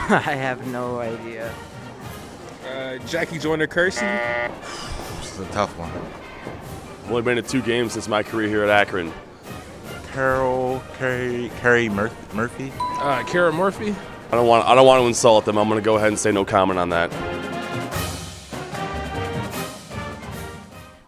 I have no idea. Jackie Joyner Kersey. This is a tough one. I've only been to 2 games since my career here at Akron. Carrie Murphy. Kara Murphy. I don't want to insult them. I'm going to go ahead and say no comment on that.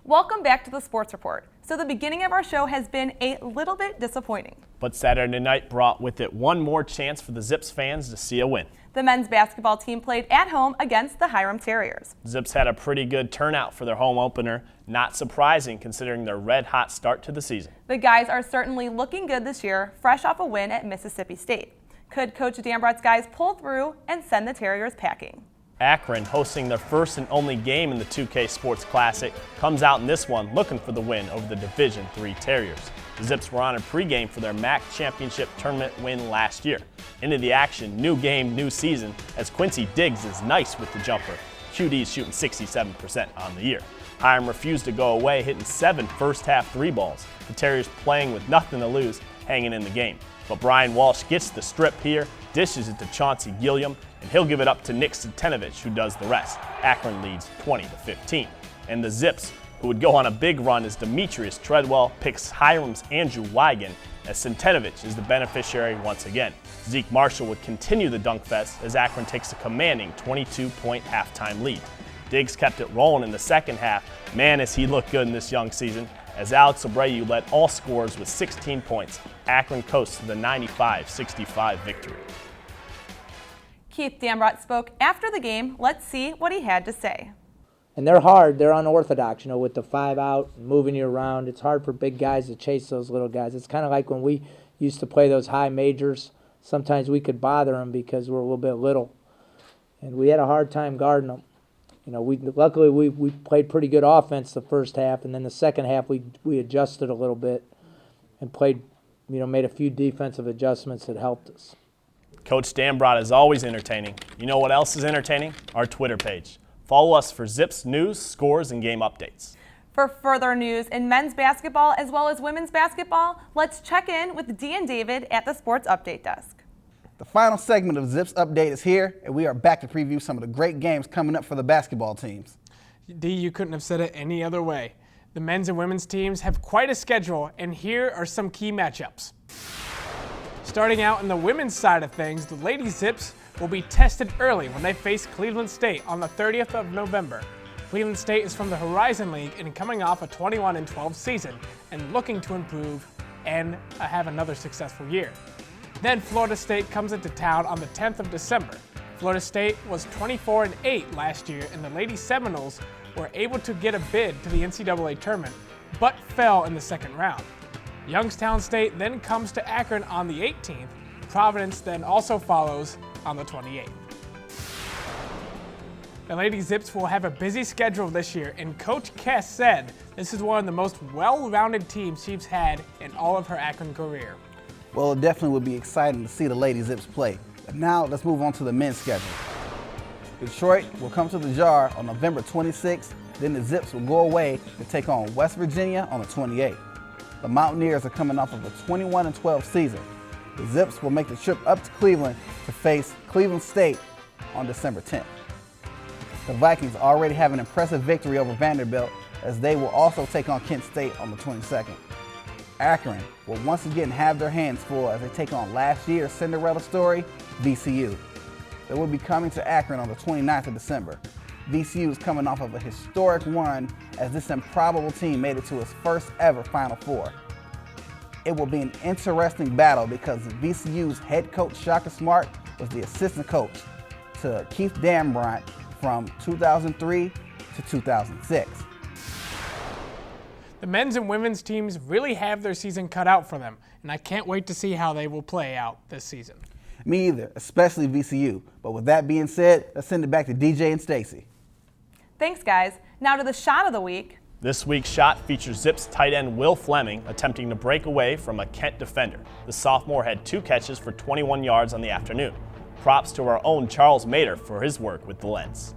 Welcome back to the Sports Report. So the beginning of our show has been a little bit disappointing. But Saturday night brought with it one more chance for the Zips fans to see a win. The men's basketball team played at home against the Hiram Terriers. Zips had a pretty good turnout for their home opener, not surprising considering their red-hot start to the season. The guys are certainly looking good this year, fresh off a win at Mississippi State. Could Coach Dambrot's guys pull through and send the Terriers packing? Akron, hosting their first and only game in the 2K Sports Classic, comes out in this one looking for the win over the Division III Terriers. The Zips were on a pregame for their MAC Championship tournament win last year. Into the action, new game, new season, as Quincy Diggs is nice with the jumper. QD's shooting 67% on the year. Hiram refused to go away, hitting 7 first-half 3 balls. The Terriers playing with nothing to lose, hanging in the game. But Brian Walsh gets the strip here, dishes it to Chauncey Gilliam, and he'll give it up to Nick Centenovich, who does the rest. Akron leads 20-15. And the Zips, who would go on a big run as Demetrius Treadwell picks Hiram's Andrew Wigan, as Centenovich is the beneficiary once again. Zeke Marshall would continue the dunk fest as Akron takes a commanding 22-point halftime lead. Diggs kept it rolling in the second half. Man, has he looked good in this young season, as Alex Abreu led all scorers with 16 points. Akron coasts to the 95-65 victory. Keith Dambrot spoke after the game. Let's see what he had to say. And they're hard. They're unorthodox, with the 5 out, moving you around. It's hard for big guys to chase those little guys. It's kind of like when we used to play those high majors. Sometimes we could bother them because we're a little bit little. And we had a hard time guarding them. Luckily we played pretty good offense the first half, and then the second half we adjusted a little bit and played, made a few defensive adjustments that helped us. Coach Dambrot is always entertaining. You know what else is entertaining? Our Twitter page. Follow us for Zips news, scores, and game updates. For further news in men's basketball as well as women's basketball, let's check in with Dee and David at the Sports Update Desk. The final segment of Zips Update is here, and we are back to preview some of the great games coming up for the basketball teams. Dee, you couldn't have said it any other way. The men's and women's teams have quite a schedule, and here are some key matchups. Starting out in the women's side of things, the Lady Zips will be tested early when they face Cleveland State on the 30th of November. Cleveland State is from the Horizon League and coming off a 21-12 season and looking to improve and have another successful year. Then Florida State comes into town on the 10th of December. Florida State was 24-8 last year, and the Lady Seminoles were able to get a bid to the NCAA tournament, but fell in the second round. Youngstown State then comes to Akron on the 18th. Providence then also follows on the 28th. The Lady Zips will have a busy schedule this year, and Coach Kess said this is one of the most well-rounded teams she's had in all of her Akron career. Well, it definitely would be exciting to see the Lady Zips play. But now let's move on to the men's schedule. Detroit will come to the Jar on November 26th. Then the Zips will go away to take on West Virginia on the 28th. The Mountaineers are coming off of a 21-12 season. The Zips will make the trip up to Cleveland to face Cleveland State on December 10th. The Vikings already have an impressive victory over Vanderbilt, as they will also take on Kent State on the 22nd. Akron will once again have their hands full as they take on last year's Cinderella story, VCU. They will be coming to Akron on the 29th of December. VCU is coming off of a historic run as this improbable team made it to its first ever Final Four. It will be an interesting battle because VCU's head coach Shaka Smart was the assistant coach to Keith Dambrot from 2003 to 2006. The men's and women's teams really have their season cut out for them, and I can't wait to see how they will play out this season. Me either, especially VCU. But with that being said, let's send it back to DJ and Stacy. Thanks, guys. Now to the shot of the week. This week's shot features Zips tight end Will Fleming attempting to break away from a Kent defender. The sophomore had 2 catches for 21 yards on the afternoon. Props to our own Charles Mader for his work with the lens.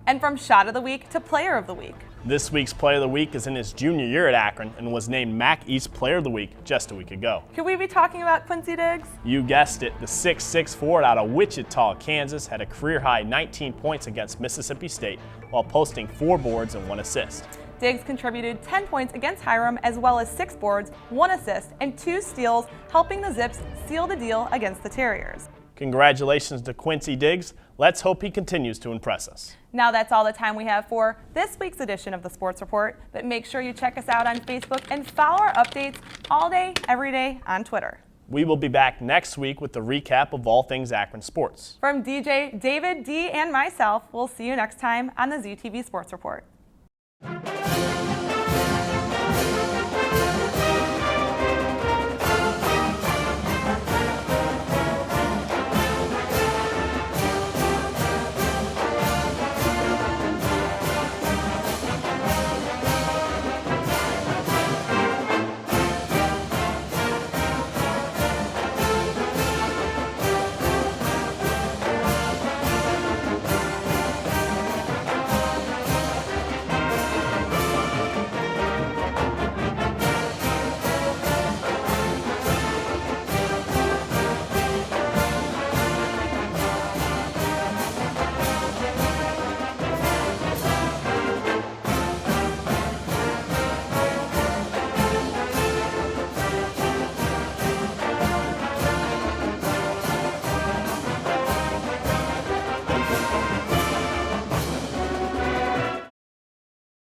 And from Shot of the Week to Player of the Week. This week's Player of the Week is in his junior year at Akron and was named MAC East Player of the Week just a week ago. Could we be talking about Quincy Diggs? You guessed it, the 6'6" forward out of Wichita, Kansas had a career-high 19 points against Mississippi State while posting 4 boards and 1 assist. Diggs contributed 10 points against Hiram as well as 6 boards, 1 assist, and 2 steals, helping the Zips seal the deal against the Terriers. Congratulations to Quincy Diggs. Let's hope he continues to impress us. Now that's all the time we have for this week's edition of the Sports Report, but make sure you check us out on Facebook and follow our updates all day, every day on Twitter. We will be back next week with the recap of all things Akron sports. From DJ, David, D, and myself, we'll see you next time on the ZTV Sports Report.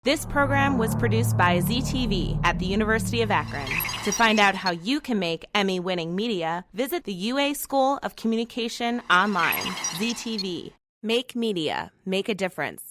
This program was produced by ZTV at the University of Akron. To find out how you can make Emmy-winning media, visit the UA School of Communication online. ZTV. Make media. Make a difference.